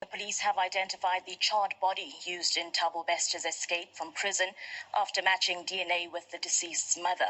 The police have identified the charred body used in Thabo Bester's escape from prison after matching DNA with the deceased's mother.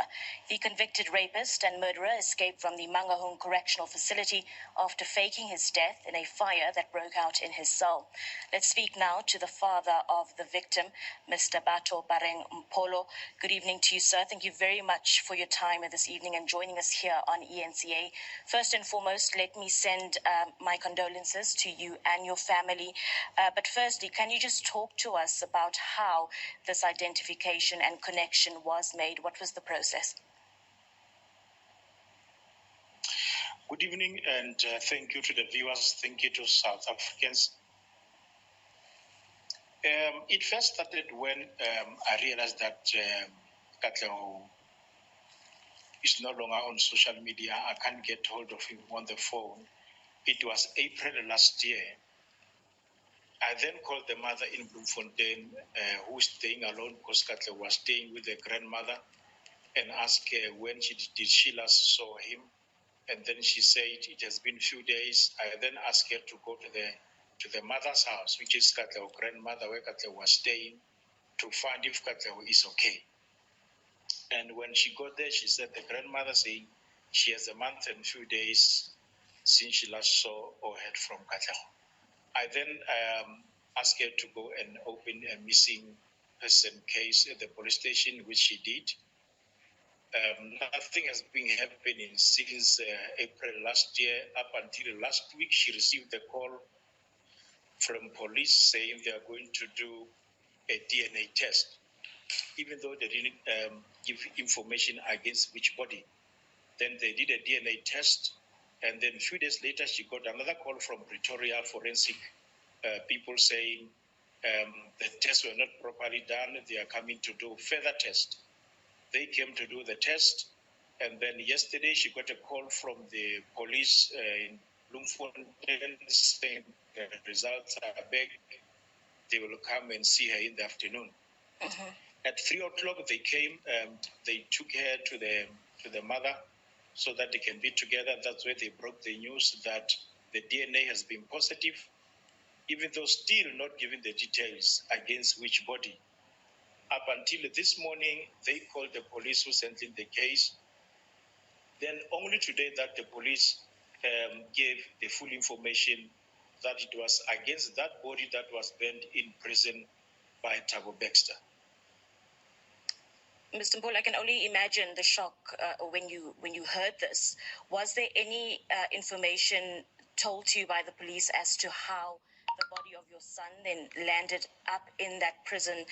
The convicted rapist and murderer escaped from the Mangahung Correctional Facility after faking his death in a fire that broke out in his cell. Let's speak now to the father of the victim, Mr. Bato Bareng Mpolo. Good evening to you, sir. Thank you very much for your time this evening and joining us here on ENCA. First and foremost, let me send my condolences to you and your family. But firstly, can you just talk to us about how this identification and connection was made? What was the process? Good evening, and thank you to the viewers. Thank you to South Africans. It first started when I realized that Katlego is no longer on social media. I can't get hold of him on the phone. It was April last year. I then called the mother in Bloemfontein, who was staying alone because Katle was staying with the grandmother, and asked her when did she last saw him. And then she said it has been a few days. I then asked her to go to the mother's house, which is Katle's grandmother, where Katle was staying, to find if Katle is okay. And when she got there, she said the grandmother saying she has a month and a few days since she last saw or heard from Katle. I then asked her to go and open a missing person case at the police station, which she did. Nothing has been happening since April last year. Up until last week, she received a call from police saying they are going to do a DNA test, even though they didn't give information against which body. Then they did a DNA test, and then a few days later, she got another call from Pretoria forensic people saying the tests were not properly done. They are coming to do further tests. They came to do the test, and then yesterday she got a call from the police in Bloemfontein saying the results are back. They will come and see her in the afternoon. Mm-hmm. At 3 o'clock, they came. They took her to the mother so that they can be together. That's where they broke the news that the DNA has been positive, even though still not giving the details against which body. Up until this morning, they called the police who sent in the case. Then only today that the police gave the full information that it was against that body that was burned in prison by Thabo Bester. Mr. Mpolo, I can only imagine the shock when you heard this. Was there any information told to you by the police as to how the body of your son then landed up in that prison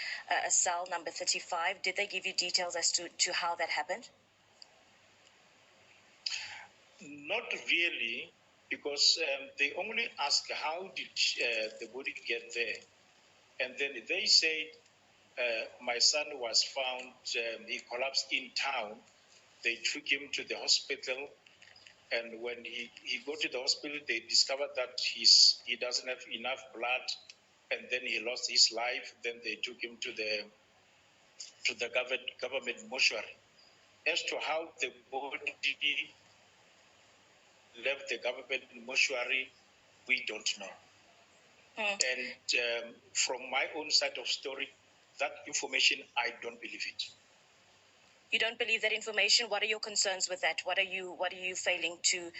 cell number 35? Did they give you details as to how that happened? Not really, because they only asked how did the body get there. And then they said, my son was found, he collapsed in town. They took him to the hospital. And when he got to the hospital, they discovered that he doesn't have enough blood, and then he lost his life. Then they took him to the government mortuary. As to how the body left the government mortuary, we don't know. And from my own side of story, that information, I don't believe it. You don't believe that information? What are your concerns with that? What are you failing to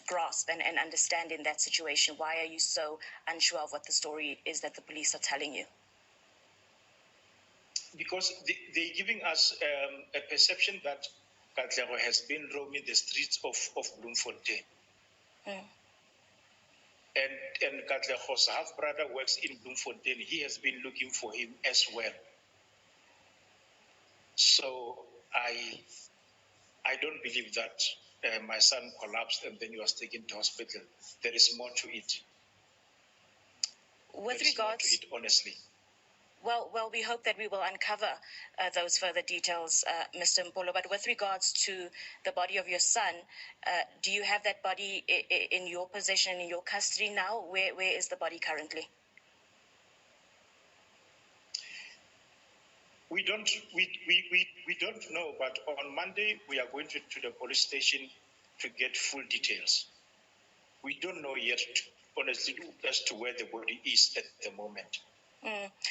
grasp and understand in that situation? Why are you so unsure of what the story is that the police are telling you? Because they're giving us a perception that Katlego has been roaming the streets of Bloemfontein. And Katlego's half-brother works in Bloemfontein. He has been looking for him as well. So I don't believe that my son collapsed and then he was taken to hospital. There is more to it. With regards to it, honestly. Well, we hope that we will uncover those further details, Mr. Mpolo. But with regards to the body of your son, do you have that body in your possession, in your custody now? Where is the body currently? We don't know, but on Monday we are going to the police station to get full details. We don't know yet honestly as to where the body is at the moment.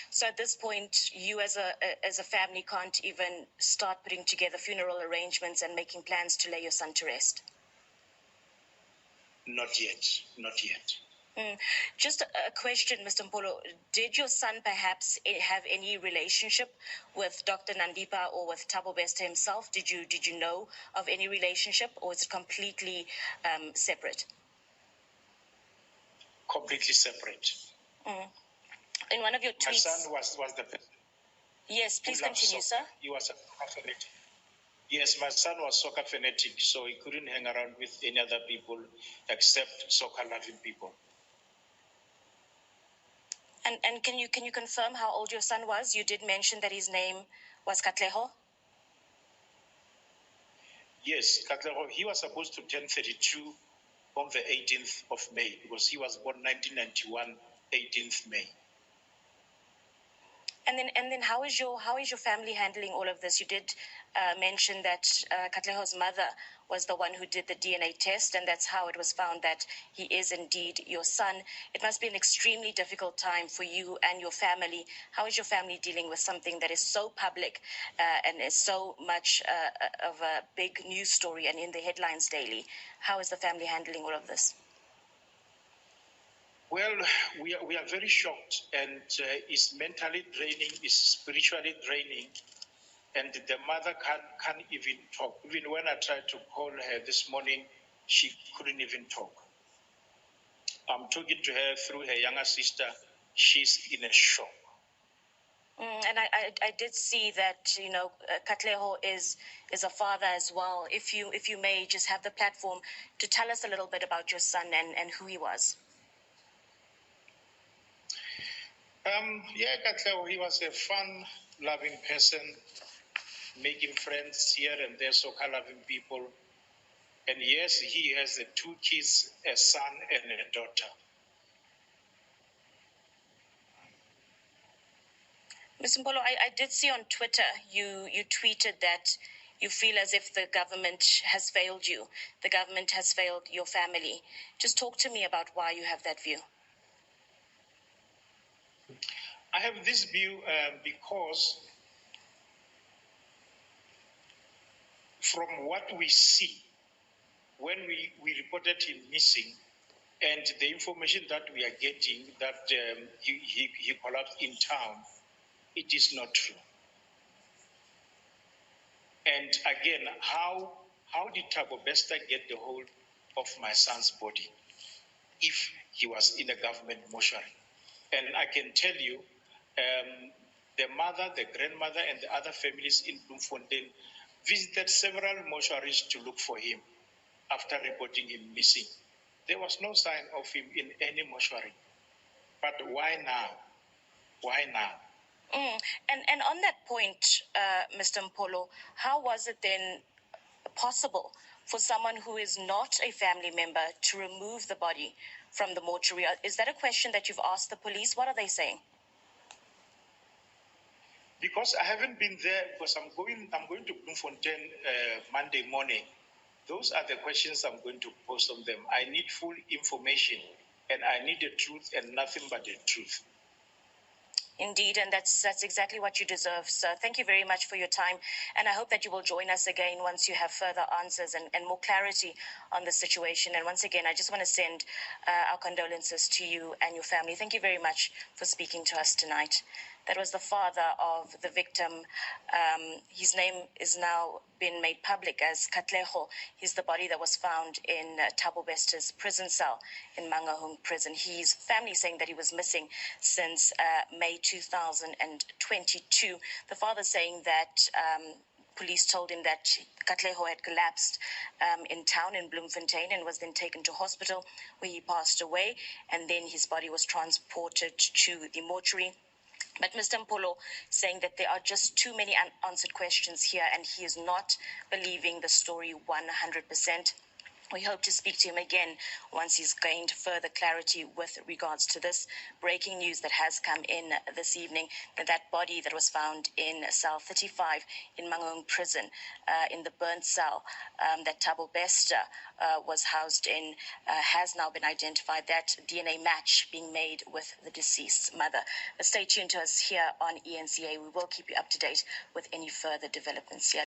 So at this point, you as a family can't even start putting together funeral arrangements and making plans to lay your son to rest. Not yet, not yet. Just a question, Mr. Mpolo. Did your son perhaps have any relationship with Dr. Nandipa or with Thabo Bester himself? Did you know of any relationship, or is it completely separate? Completely separate. In one of your tweets, my son was the person. Yes, please continue, soccer. sir. He was a soccer fanatic. Yes, my son was soccer fanatic, so he couldn't hang around with any other people except soccer-loving people. And can you confirm how old your son was? You did mention that his name was Katleho. Yes, Katleho. He was supposed to turn 32 on the 18th of May because he was born 1991, 18th May. And then how is your family handling all of this? You did mention that Katleho's mother was the one who did the DNA test, and that's how it was found that he is indeed your son. It must be an extremely difficult time for you and your family. How is your family dealing with something that is so public and is so much of a big news story and in the headlines daily? How is the family handling all of this? Well, we are very shocked, and it's mentally draining, it's spiritually draining, and the mother can't even talk. Even when I tried to call her this morning, she couldn't even talk. I'm talking to her through her younger sister. She's in a shock. And I did see that Katleho is a father as well. If you may just have the platform to tell us a little bit about your son and who he was. Katleho, he was a fun-loving person, making friends here and there, soccer-loving people. And yes, he has 2 kids, a son and a daughter. Mr. Mpolo, I did see on Twitter you tweeted that you feel as if the government has failed you. The government has failed your family. Just talk to me about why you have that view. I have this view because from what we see, when we reported him missing, and the information that we are getting that he collapsed in town, it is not true. And again, how did Thabo Bester get the hold of my son's body if he was in a government mortuary? And I can tell you, the mother, the grandmother, and the other families in Bloemfontein visited several mortuaries to look for him after reporting him missing. There was no sign of him in any mortuary. But why now? Why now? And on that point, Mr. Mpolo, how was it then possible for someone who is not a family member to remove the body from the mortuary? Is that a question that you've asked the police? What are they saying? Because I haven't been there, because I'm going to Bloemfontein Monday morning. Those are the questions I'm going to post on them. I need full information, and I need the truth and nothing but the truth. Indeed, and that's exactly what you deserve, sir. Thank you very much for your time, and I hope that you will join us again once you have further answers and more clarity on the situation. And once again, I just want to send our condolences to you and your family. Thank you very much for speaking to us tonight. That was the father of the victim. His name is now been made public as Katleho. He's the body that was found in Thabo Bester's prison cell in Mangaung prison. His family saying that he was missing since May 2022. The father saying that police told him that Katleho had collapsed in town in Bloemfontein and was then taken to hospital where he passed away, and then his body was transported to the mortuary. But Mr. Mpolo saying that there are just too many unanswered questions here, and he is not believing the story 100%. We hope to speak to him again once he's gained further clarity with regards to this breaking news that has come in this evening, that body that was found in cell 35 in Mangaung prison, in the burnt cell that Thabo Bester was housed in, has now been identified, that DNA match being made with the deceased's mother. Stay tuned to us here on ENCA. We will keep you up to date with any further developments here.